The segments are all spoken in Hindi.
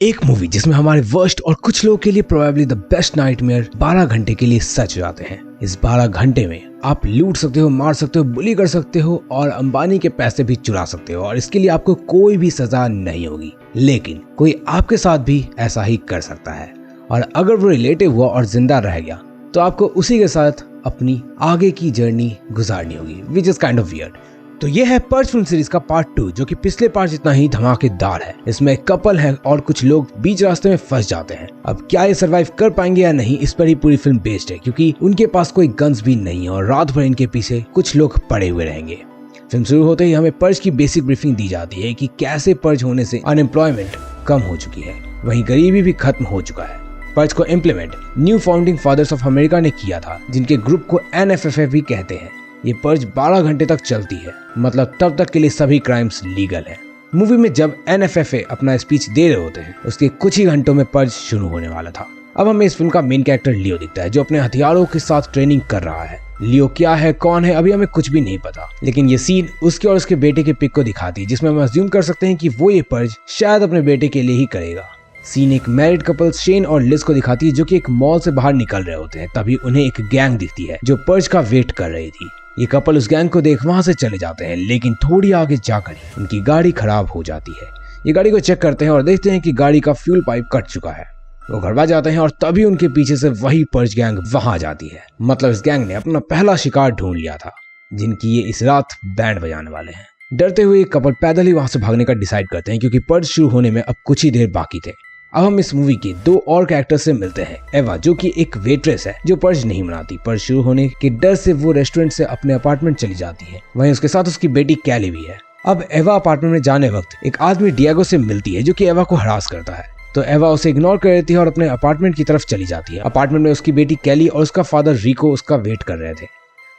एक मूवी जिसमें हमारे वर्स्ट और कुछ लोगों के लिए प्रोबेबली द बेस्ट नाइटमेयर 12 घंटे के लिए सच हो जाते हैं। इस 12 घंटे में आप लूट सकते हो, मार सकते हो, बुली कर सकते हो और अंबानी के पैसे भी चुरा सकते हो और इसके लिए आपको कोई भी सजा नहीं होगी। लेकिन कोई आपके साथ भी ऐसा ही कर सकता है और अगर वो रिलेटिव हुआ और जिंदा रह गया तो आपको उसी के साथ अपनी आगे की जर्नी गुजारनी होगी, which is kind of weird. तो ये है पर्ज फिल्म सीरीज का पार्ट 2 जो कि पिछले पार्ट जितना ही धमाकेदार है। इसमें एक कपल है और कुछ लोग बीच रास्ते में फंस जाते हैं। अब क्या ये सरवाइव कर पाएंगे या नहीं, इस पर ही पूरी फिल्म बेस्ड है क्योंकि उनके पास कोई गन्स भी नहीं है और रात भर इनके पीछे कुछ लोग पड़े हुए रहेंगे। फिल्म शुरू होते ही हमें पर्ज की बेसिक ब्रीफिंग दी जाती है कि कैसे पर्ज होने से अनएम्प्लॉयमेंट कम हो चुकी है, वहीं गरीबी भी खत्म हो चुका है। पर्ज को implement new founding fathers of America ने किया था, जिनके ग्रुप को NFFA भी कहते हैं। ये पर्ज 12 घंटे तक चलती है, मतलब तब तक के लिए सभी क्राइम्स लीगल है। मूवी में जब NFFA अपना स्पीच दे रहे होते हैं उसके कुछ ही घंटों में पर्ज शुरू होने वाला था। अब हमें इस फिल्म का मेन कैरेक्टर लियो दिखता है जो अपने हथियारों के साथ ट्रेनिंग कर रहा है। लियो क्या है, कौन है, अभी हमें कुछ भी नहीं पता, लेकिन ये सीन उसके और उसके बेटे के पिक को दिखाती है जिसमें हम अज्यूम कर सकते हैं कि वो ये पर्ज शायद अपने बेटे के लिए ही करेगा। सीन एक मैरिड कपल शेन और लिज को दिखाती है जो कि एक मॉल से बाहर निकल रहे होते हैं। तभी उन्हें एक गैंग दिखती है जो पर्ज का वेट कर रही थी। ये कपल उस गैंग को देख वहां से चले जाते हैं, लेकिन थोड़ी आगे जाकर उनकी गाड़ी खराब हो जाती है। ये गाड़ी को चेक करते हैं और देखते हैं कि गाड़ी का फ्यूल पाइप कट चुका है। वो घबरा जाते हैं और तभी उनके पीछे से वही पर्ज गैंग वहां जाती है। मतलब इस गैंग ने अपना पहला शिकार ढूंढ लिया था जिनकी ये इस रात बैंड बजाने वाले हैं। डरते हुए कपल पैदल ही वहां से भागने का डिसाइड करते हैं क्योंकि पर्ज शुरू होने में अब कुछ ही देर बाकी थे। अब हम इस मूवी के 2 और कैरेक्टर्स से मिलते हैं। एवा जो कि एक वेट्रेस है जो पर्ज नहीं मनाती, पर्ज शुरू होने के डर से वो रेस्टोरेंट से अपने अपार्टमेंट चली जाती है। वहीं उसके साथ उसकी बेटी कैली भी है। अब एवा अपार्टमेंट में जाने वक्त एक आदमी डिएगो से मिलती है जो कि एवा को हरास करता है, तो एवा उसे इग्नोर कर देती है और अपने अपार्टमेंट की तरफ चली जाती है। अपार्टमेंट में उसकी बेटी कैली और उसका फादर रिको उसका वेट कर रहे थे।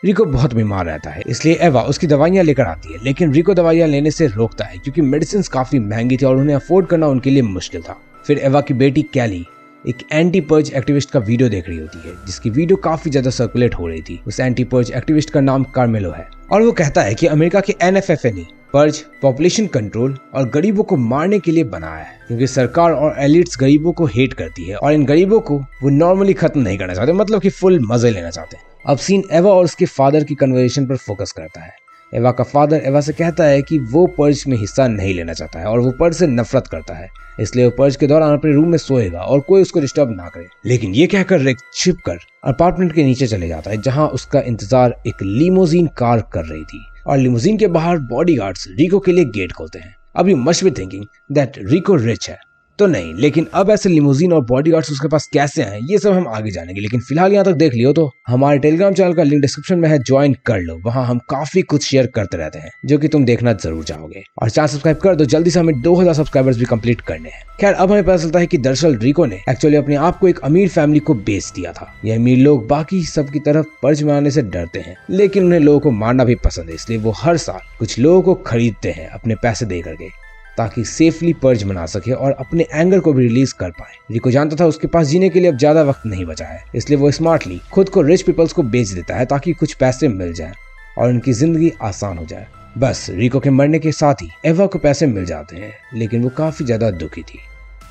रिको बहुत बीमार रहता है, इसलिए एवा उसकी दवाइयां लेकर आती है, लेकिन रिको दवाइयां लेने से रोकता है क्योंकि मेडिसिन काफी महंगी थी और उन्हें अफोर्ड करना उनके लिए मुश्किल था। फिर एवा की बेटी कैली एक एंटी पर्ज एक्टिविस्ट का वीडियो देख रही होती है जिसकी वीडियो काफी ज्यादा सर्कुलेट हो रही थी। उस एंटी पर्ज एक्टिविस्ट का नाम कार्मेलो है और वो कहता है कि अमेरिका के NFFA ने पर्ज पॉपुलेशन कंट्रोल और गरीबों को मारने के लिए बनाया है क्योंकि सरकार और एलिट्स गरीबों को हेट करती है और इन गरीबों को वो नॉर्मली खत्म नहीं करना चाहते, मतलब कि फुल मजे लेना चाहते हैं। अब सीन एवा और उसके फादर की कन्वर्सेशन पर फोकस करता है। एवा का फादर एवा से कहता है कि वो पर्ज में हिस्सा नहीं लेना चाहता है और वो पर्ज से नफरत करता है, इसलिए वो पर्ज के दौरान अपने रूम में सोएगा और कोई उसको डिस्टर्ब ना करे। लेकिन ये कहकर रिक छिपकर अपार्टमेंट के नीचे चले जाता है जहां उसका इंतजार एक लिमोजीन कार कर रही थी और लिमोजीन के बाहर बॉडीगार्ड्स रिको के लिए गेट खोलते हैं। अब you must be thinking that Rico rich है, तो नहीं, लेकिन अब ऐसे लिमोजीन और बॉडीगार्ड्स उसके पास कैसे आए ये सब हम आगे जानेंगे। लेकिन फिलहाल यहाँ तक देख लियो तो हमारे टेलीग्राम चैनल का लिंक डिस्क्रिप्शन में है, ज्वाइन कर लो। वहाँ हम काफी कुछ शेयर करते रहते हैं जो कि तुम देखना जरूर चाहोगे और चैनल सब्सक्राइब कर दो, जल्दी से हमें 2000 सब्सक्राइबर्स भी कंप्लीट करने हैं। खैर अब हमें पता चलता है कि दरअसल रिको ने एक्चुअली अपने आप को एक अमीर फैमिली को बेच दिया था। ये अमीर लोग बाकी सब की तरफ पर्ज में आने से डरते हैं, लेकिन उन्हें लोगों को मारना भी पसंद है, इसलिए वो हर साल कुछ लोगों को खरीदते हैं अपने पैसे दे करके ताकि सेफली पर्ज मना सके और अपने एंगर को भी रिलीज कर पाए। रिको जानता था उसके पास जीने के लिए अब ज्यादा वक्त नहीं बचा है, इसलिए वो स्मार्टली खुद को रिच पीपल्स को बेच देता है ताकि कुछ पैसे मिल जाए और उनकी जिंदगी आसान हो जाए। बस रिको के मरने के साथ ही एवा को पैसे मिल जाते हैं, लेकिन वो काफी ज्यादा दुखी थी।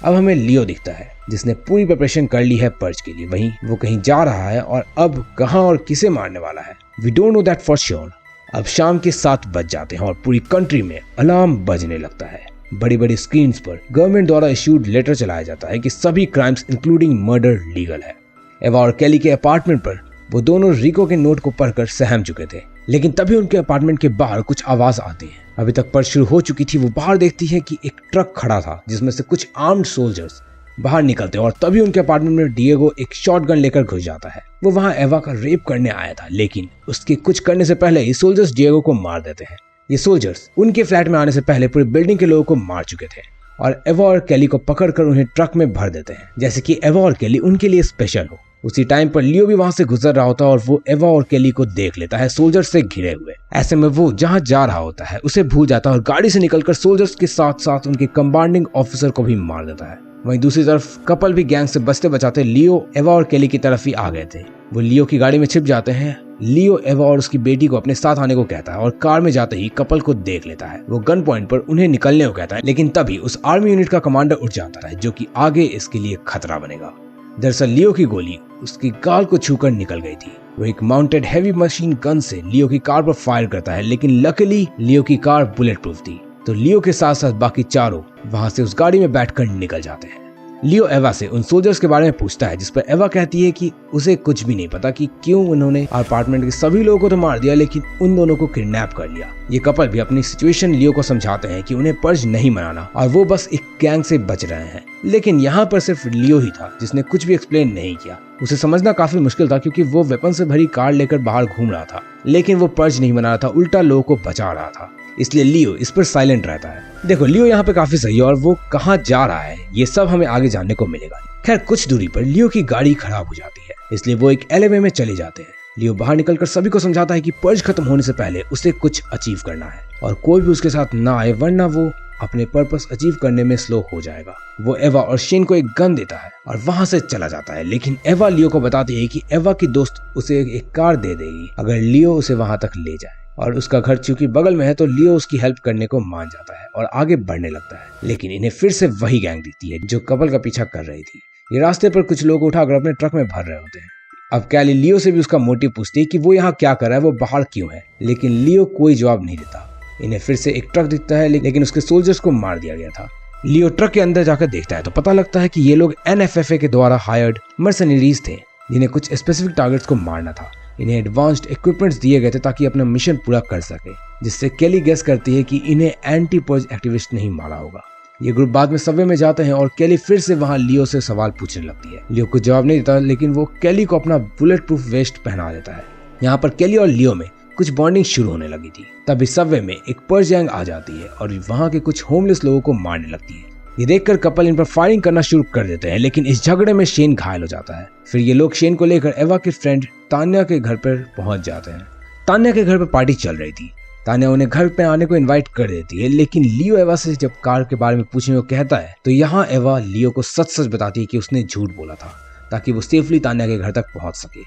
अब हमें लियो दिखता है जिसने पूरी प्रिपरेशन कर ली है पर्ज के लिए। वहीं वो कहीं जा रहा है और अब कहां और किसे मारने वाला है we don't know that for sure. अब शाम के 7 बज जाते हैं और पूरी कंट्री में अलार्म बजने लगता है। बड़ी बड़ी स्क्रीन्स पर गवर्नमेंट द्वारा इश्यूड लेटर चलाया जाता है कि सभी क्राइम्स इंक्लूडिंग मर्डर लीगल है। एवा और कैली के अपार्टमेंट पर वो दोनों रिको के नोट को पढ़कर सहम चुके थे, लेकिन तभी उनके अपार्टमेंट के बाहर कुछ आवाज आती है। अभी तक पर्ज शुरू हो चुकी थी। वो बाहर देखती है कि एक ट्रक खड़ा था जिसमें से कुछ आर्म्ड सोल्जर्स बाहर निकलते हैं और तभी उनके अपार्टमेंट में डिएगो एक शॉटगन लेकर घुस जाता है। वो वहां एवा का रेप करने आया था, लेकिन उसके कुछ करने से पहले ये सोल्जर्स डिएगो को मार देते हैं। ये सोल्जर्स उनके फ्लैट में आने से पहले पूरी बिल्डिंग के लोगों को मार चुके थे और एवा और कैली को पकड़कर उन्हें ट्रक में भर देते हैं जैसे कि एवा और कैली उनके लिए स्पेशल हो। उसी टाइम पर लियो भी वहां से गुजर रहा होता है और वो एवा और कैली को देख लेता है सोल्जर्स से घिरे हुए। ऐसे में वो जहां जा रहा होता है उसे भूल जाता है और गाड़ी से निकलकर सोल्जर्स के साथ साथ उनके कमांडिंग ऑफिसर को भी मार देता है। वहीं दूसरी तरफ कपल भी गैंग से बचते बचाते लियो एवा और कैली की तरफ ही आ गए थे। वो लियो की गाड़ी में छिप जाते हैं, लियो एवा और उसकी बेटी को अपने साथ आने को कहता है और कार में जाते ही कपल को देख लेता है। वो गन पॉइंट पर उन्हें निकलने को कहता है, लेकिन तभी उस आर्मी यूनिट का कमांडर उठ जाता है जो कि आगे इसके लिए खतरा बनेगा। दरअसल लियो की गोली उसकी गाल को छूकर निकल गई थी। वो एक माउंटेड हैवी मशीन गन से लियो की कार पर फायर करता है, लेकिन लकीली लियो की कार बुलेट प्रूफ थी, तो लियो के साथ साथ बाकी चारों वहां से उस गाड़ी में बैठकर निकल जाते हैं। लियो एवा से उन सोल्जर्स के बारे में पूछता है, जिस पर एवा कहती है कि उसे कुछ भी नहीं पता कि क्यों उन्होंने अपार्टमेंट के सभी लोगों को तो मार दिया, लेकिन उन दोनों को किडनैप कर लिया। ये कपल भी अपनी सिचुएशन लियो को समझाते हैं कि उन्हें पर्ज नहीं मनाना और वो बस एक गैंग से बच रहे हैं। लेकिन यहाँ पर सिर्फ लियो ही था जिसने कुछ भी एक्सप्लेन नहीं किया। उसे समझना काफी मुश्किल था क्योंकि वो वेपन से भरी कार लेकर बाहर घूम रहा था, लेकिन वो पर्ज नहीं मना रहा था, उल्टा लोगों को बचा रहा था। इसलिए लियो इस पर साइलेंट रहता है। देखो लियो यहाँ पे काफी सही है और वो कहाँ जा रहा है ये सब हमें आगे जानने को मिलेगा। खैर कुछ दूरी पर लियो की गाड़ी खराब हो जाती है, इसलिए वो एक एलेवे में चले जाते हैं। लियो बाहर निकलकर सभी को समझाता है कि पर्ज खत्म होने से पहले उसे कुछ अचीव करना है और कोई भी उसके साथ ना आए, वरना वो अपने पर्पस अचीव करने में स्लो हो जाएगा। वो एवा और शेन को एक गन देता है और वहां से चला जाता है, लेकिन एवा लियो को बताती है कि एवा की दोस्त उसे एक कार दे देगी अगर लियो उसे वहां तक ले जाए, और उसका घर चूंकि बगल में है तो लियो उसकी हेल्प करने को मान जाता है और आगे बढ़ने लगता है। लेकिन इन्हें फिर से वही गैंग दिखती है जो कपल का पीछा कर रही थी। ये रास्ते पर कुछ लोग उठाकर अपने ट्रक में भर रहे होते हैं। अब कैली लियो से भी उसका मोटिव पूछती है कि वो यहाँ क्या कर रहा है, वो बाहर क्यों है, लेकिन लियो कोई जवाब नहीं देता। इन्हें फिर से एक ट्रक दिखता है, लेकिन उसके सोल्जर्स को मार दिया गया था। लियो ट्रक के अंदर जाकर देखता है तो पता लगता है कि ये लोग NFFA के द्वारा हायर्ड मर्सनरीज थे जिन्हें कुछ स्पेसिफिक टारगेट्स को मारना था। इन्हें एडवांस्ड इक्विपमेंट्स दिए गए थे ताकि अपना मिशन पूरा कर सके, जिससे केली गेस करती है कि इन्हें एंटी पर्ज एक्टिविस्ट नहीं मारा होगा। ये ग्रुप बाद में सबवे में जाते हैं और केली फिर से वहां लियो से सवाल पूछने लगती है। लियो कुछ जवाब नहीं देता, लेकिन वो केली को अपना बुलेट प्रूफ वेस्ट पहना देता है। यहाँ पर केली और लियो में कुछ बॉन्डिंग शुरू होने लगी थी। तभी सबवे में एक पर्ज गैंग आ जाती है और वहां के कुछ होमलेस लोगों को मारने लगती है। ये देखकर कपल इन पर फायरिंग करना शुरू कर देते हैं, लेकिन इस झगड़े में शेन घायल हो जाता है। फिर ये लोग शेन को लेकर एवा के फ्रेंड तान्या के घर पर पहुंच जाते हैं। तान्या के घर पर पार्टी चल रही थी। तान्या उन्हें घर पे आने को इनवाइट कर देती है, लेकिन लियो एवा से जब कार के बारे में पूछने को कहता है तो यहाँ एवा लियो को सच सच बताती है कि उसने झूठ बोला था ताकि वो सेफली तान्या के घर तक पहुंच सके।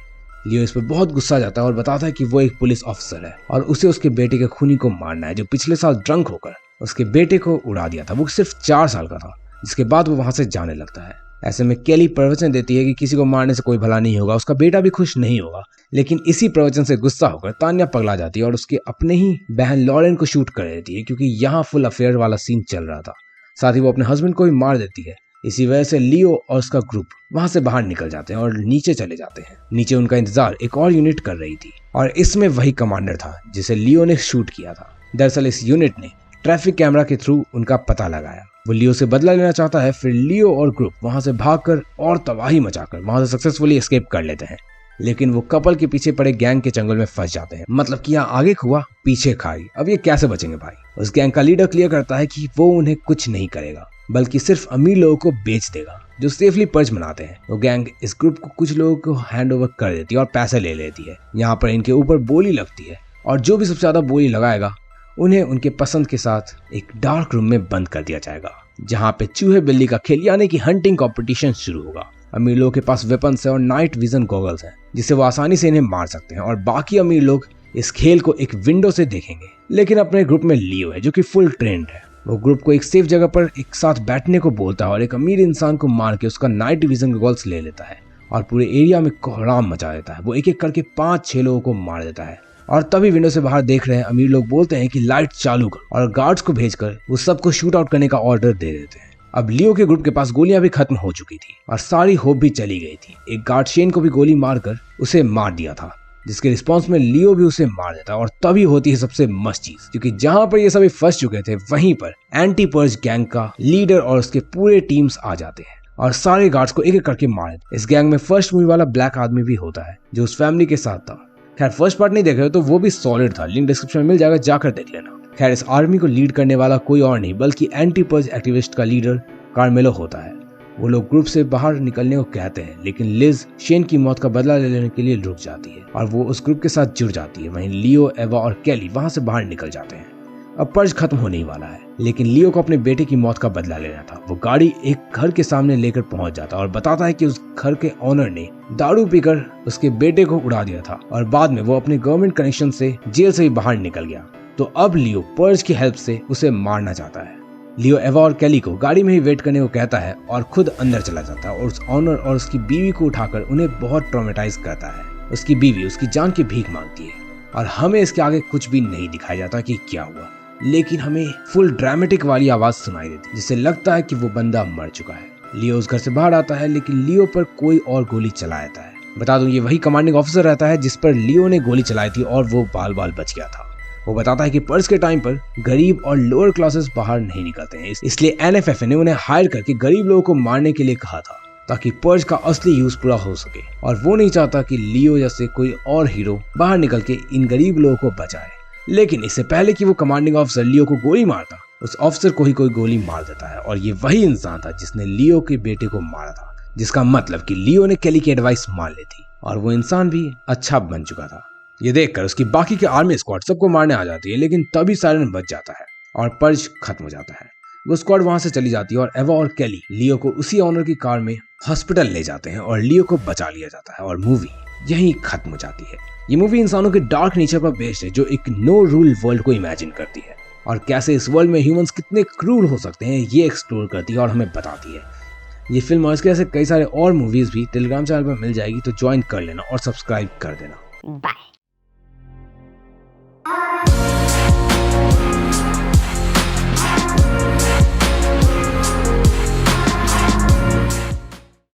लियो इस पर बहुत गुस्सा जाता है और बताता है कि वो एक पुलिस ऑफिसर है और उसे उसके बेटे के खूनी को मारना है जो पिछले साल ड्रंक होकर उसके बेटे को उड़ा दिया था। वो सिर्फ 4 साल का था, जिसके बाद वो वहां से जाने लगता है। ऐसे में केली प्रवचन देती है कि किसी को मारने से कोई भला नहीं होगा, उसका बेटा भी खुश नहीं होगा। लेकिन इसी प्रवचन से गुस्सा होकर तान्या पगला जाती है और उसके अपने ही बहन लॉरेन को शूट कर देती है, क्योंकि यहाँ फुल अफेयर वाला सीन चल रहा था। साथ ही वो अपने हस्बैंड को भी मार देती है। इसी वजह से लियो और उसका ग्रुप वहां से बाहर निकल जाते हैं और नीचे चले जाते हैं। नीचे उनका इंतजार एक और यूनिट कर रही थी और इसमें वही कमांडर था जिसे लियो ने शूट किया था। दरअसल इस यूनिट ने ट्रैफिक कैमरा के थ्रू उनका पता लगाया। वो लियो से बदला लेना चाहता है। फिर लियो और ग्रुप वहां से भागकर और तबाही मचाकर वहां से सक्सेसफुली एस्केप कर लेते हैं, लेकिन वो कपल के पीछे पड़े गैंग के जंगल में फंस जाते हैं। मतलब कि यहाँ आगे खुआ पीछे खाई, अब ये कैसे बचेंगे भाई। उस गैंग का लीडर क्लियर करता है कि वो उन्हें कुछ नहीं करेगा, बल्कि सिर्फ अमीर लोगों को बेच देगा जो सेफली पर्ज मनाते हैं। वो गैंग इस ग्रुप को कुछ लोगों को हैंड ओवर कर देती है और पैसे ले लेती है। यहाँ पर इनके ऊपर बोली लगती है और जो भी सबसे ज्यादा बोली लगाएगा उन्हें उनके पसंद के साथ एक डार्क रूम में बंद कर दिया जाएगा, जहाँ पे चूहे बिल्ली का खेल यानी कि हंटिंग कंपटीशन शुरू होगा। अमीर लोगों के पास वेपन्स है और नाइट विजन गॉगल्स हैं, जिससे वो आसानी से इन्हें मार सकते हैं, और बाकी अमीर लोग इस खेल को एक विंडो से देखेंगे। लेकिन अपने ग्रुप में लियो है जो कि फुल ट्रेंड है। वो ग्रुप को एक सेफ जगह पर एक साथ बैठने को बोलता है और एक अमीर इंसान को मार के उसका नाइट विजन गॉगल्स ले लेता है और पूरे एरिया में कोहराम मचा देता है। वो एक एक करके 5-6 लोगों को मार देता है और तभी विंडो से बाहर देख रहे हैं अमीर लोग बोलते हैं कि लाइट चालू कर, और गार्ड्स को भेजकर वो सबको शूट आउट करने का ऑर्डर दे देते हैं। अब लियो के ग्रुप के पास गोलियां भी खत्म हो चुकी थी और सारी होप भी चली गई थी। एक गार्ड शेन को भी गोली मारकर उसे मार दिया था, जिसके रिस्पॉन्स में लियो भी उसे मार देता है। और तभी होती है सबसे मस्त चीज, क्योंकि जहां पर ये सभी फंस चुके थे वहीं पर एंटी पर्ज गैंग का लीडर और उसके पूरे टीम्स आ जाते हैं और सारे गार्ड्स को एक एक करके मार देते। इस गैंग में फर्स्ट मूवी वाला ब्लैक आदमी भी होता है जो उस फैमिली के साथ था। खैर फर्स्ट पार्ट नहीं देख रहे हो तो वो भी सॉलिड था, लिंक डिस्क्रिप्शन में मिल जाएगा, जाकर देख लेना। खैर इस आर्मी को लीड करने वाला कोई और नहीं बल्कि एंटी पर्ज एक्टिविस्ट का लीडर कार्मेलो होता है। वो लोग ग्रुप से बाहर निकलने को कहते हैं, लेकिन लिज शेन की मौत का बदला लेने के लिए रुक जाती है और वो उस ग्रुप के साथ जुड़ जाती है। वहीं लियो, एवा और केली वहां से बाहर निकल जाते हैं। अब पर्ज खत्म होने ही वाला है, लेकिन लियो को अपने बेटे की मौत का बदला लेना था। वो गाड़ी एक घर के सामने लेकर पहुंच जाता और बताता है कि उस घर के ओनर ने दारू पीकर उसके बेटे को उड़ा दिया था और बाद में वो अपने गवर्नमेंट कनेक्शन से जेल से भी बाहर निकल गया। तो अब लियो पर्ज की हेल्प से उसे मारना चाहता है। लियो एवा और केली को गाड़ी में ही वेट करने को कहता है और खुद अंदर चला जाता है और उस ऑनर और उसकी बीवी को उठाकर उन्हें बहुत ट्रॉमेटाइज करता है। उसकी बीवी उसकी जान की भीख मांगती है और हमें इसके आगे कुछ भी नहीं दिखाया जाता कि क्या हुआ, लेकिन हमें फुल ड्रामेटिक वाली आवाज सुनाई देती है जिससे लगता है कि वो बंदा मर चुका है। लियो उस घर से बाहर आता है, लेकिन लियो पर कोई और गोली चला देता है। बता दूं, ये वही कमांडिंग ऑफिसर रहता है जिस पर लियो ने गोली चलाई थी और वो बाल बाल बच गया था। वो बताता है कि पर्ज के टाइम पर गरीब और लोअर क्लासेस बाहर नहीं निकलते हैं, इसलिए एनएफएफए ने उन्हें हायर करके गरीब लोगों को मारने के लिए कहा था ताकि पर्ज का असली यूज पूरा हो सके। और वो नहीं चाहता कि लियो जैसे कोई और हीरो बाहर निकल के इन गरीब लोगों को बचाए। लेकिन इससे पहले कि वो कमांडिंग ऑफिसर लियो को गोली मारता, उस ऑफिसर को ही कोई गोली मार देता है और ये वही इंसान था जिसने लियो के बेटे को मारा था, जिसका मतलब कि लियो ने केली की एडवाइस मान ली थी और वो इंसान भी अच्छा बन चुका था। ये देखकर उसकी बाकी के आर्मी स्क्वाड सबको मारने आ जाती है, लेकिन तभी सायरन बच जाता है और पर्ज खत्म हो जाता है। वो स्क्वाड वहां से चली जाती है और एवा और केली लियो को उसी ऑनर की कार में हॉस्पिटल ले जाते हैं और लियो को बचा लिया जाता है और मूवी यहीं खत्म हो जाती है। ये मूवी इंसानों के डार्क नेचर पर बेस्ड है जो एक नो रूल वर्ल्ड को इमेजिन करती है और कैसे इस वर्ल्ड में ह्यूमंस कितने क्रूर हो सकते हैं ये एक्सप्लोर करती है और हमें बताती है। ये फिल्म और इसके ऐसे कई सारे और मूवीज भी टेलीग्राम चैनल पर मिल जाएगी, तो ज्वाइन कर लेना और सब्सक्राइब कर देना। बाय।